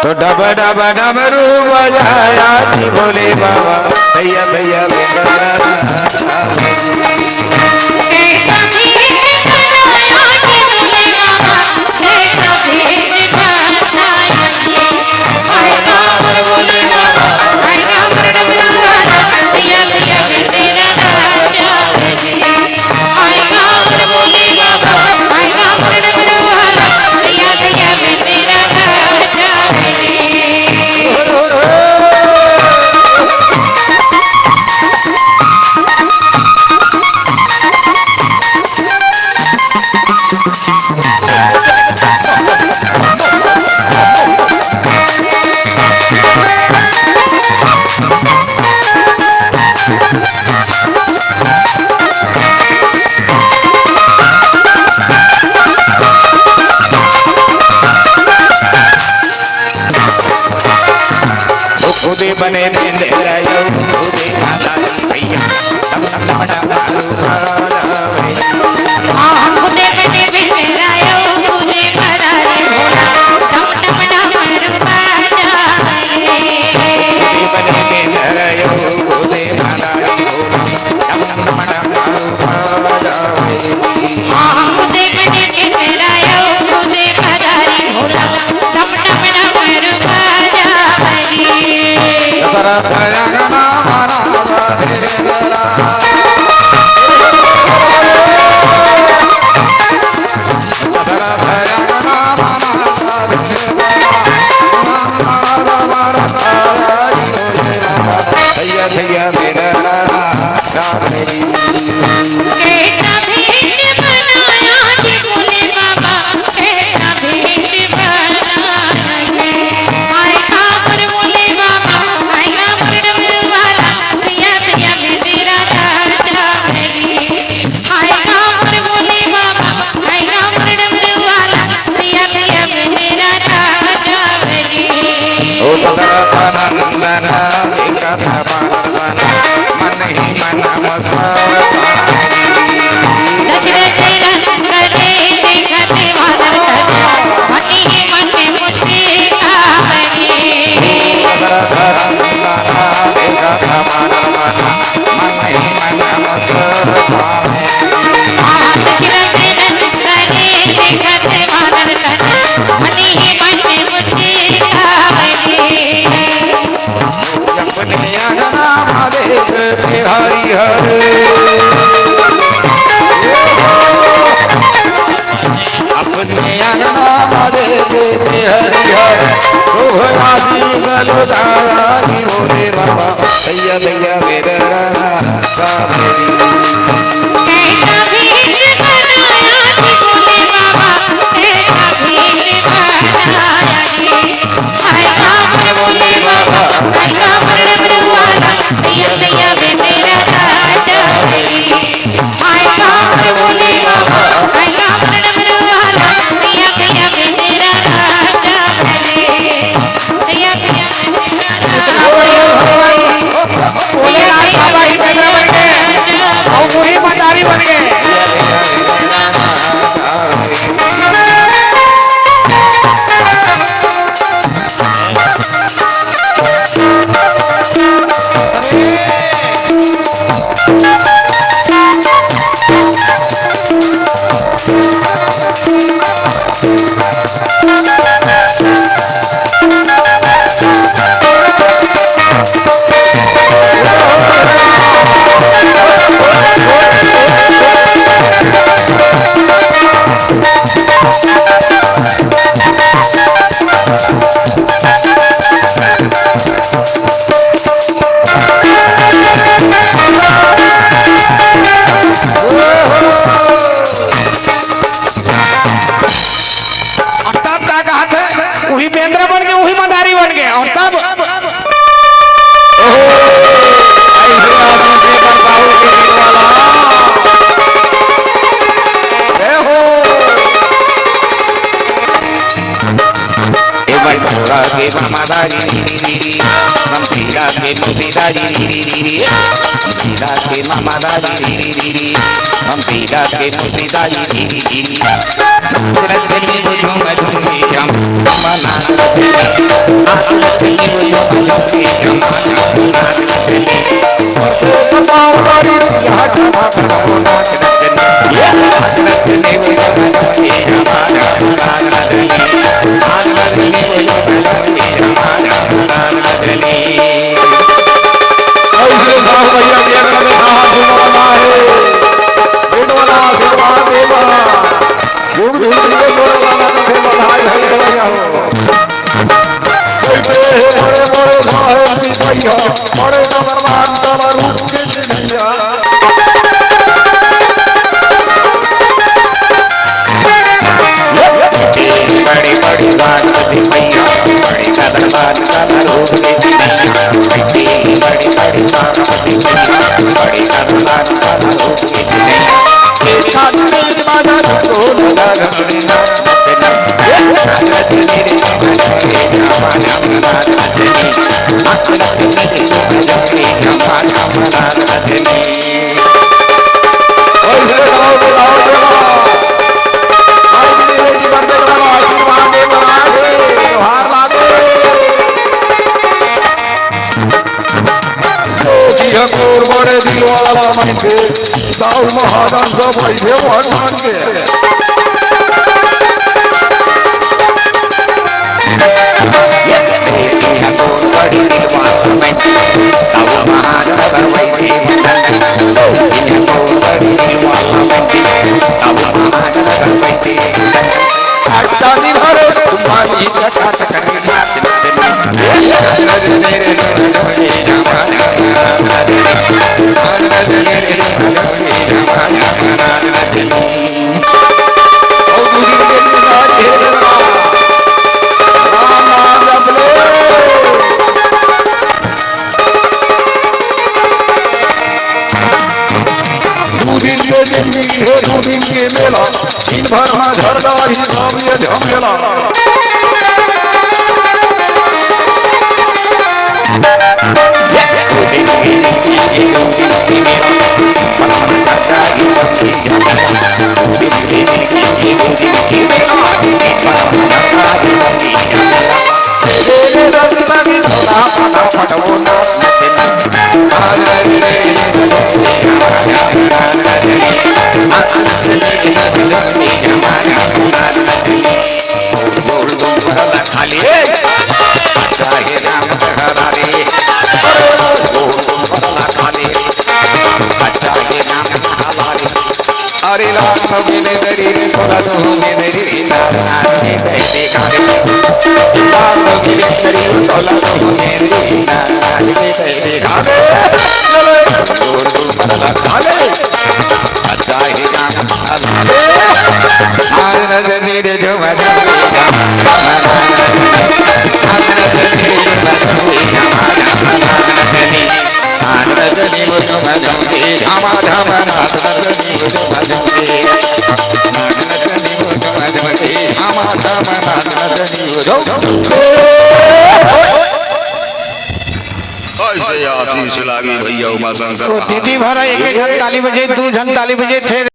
तो dub dub डमरू बजाया थी भोले बाबा भैया भैया खुदे बने भैया भैया मेरा हरि हरे अपने नाम दे हरि हरे भोले बाबा भैया भैया मेरा वही बेंद्रा बन गए, वही मदारी बन गए। और तब हम बड़े नंबरवान रूप के भैया बड़ी बड़ी बात भैया बड़ी कदरबान रूप के भैया बड़ी बड़ी बात भैया बड़ी कदरबान रूप के भैया बड़े दिल वाला मन के दाऊ महाराज सब बैठे भगवान के बड़ी दिल वाला मन के दाऊ महाराज सब बैठे बड़ी दिल वाला मन के दाऊ महाराज सब बैठे शादी भरो तुम्हारी कथा करनी बात के मेला दिन भर में झरदारी सामने झमेला अरे लाल मेरे दरी में सोला तो मेरे नारे कैसे खाने लाल मेरे दरी में सोला तो मेरे नारे कैसे खाने दूर दूर मरला खाने अच्छा ही नाम खाने आर नजर रे जो मजा भैया उमा शंकर ताली बजे तू झन ताली बजे थे।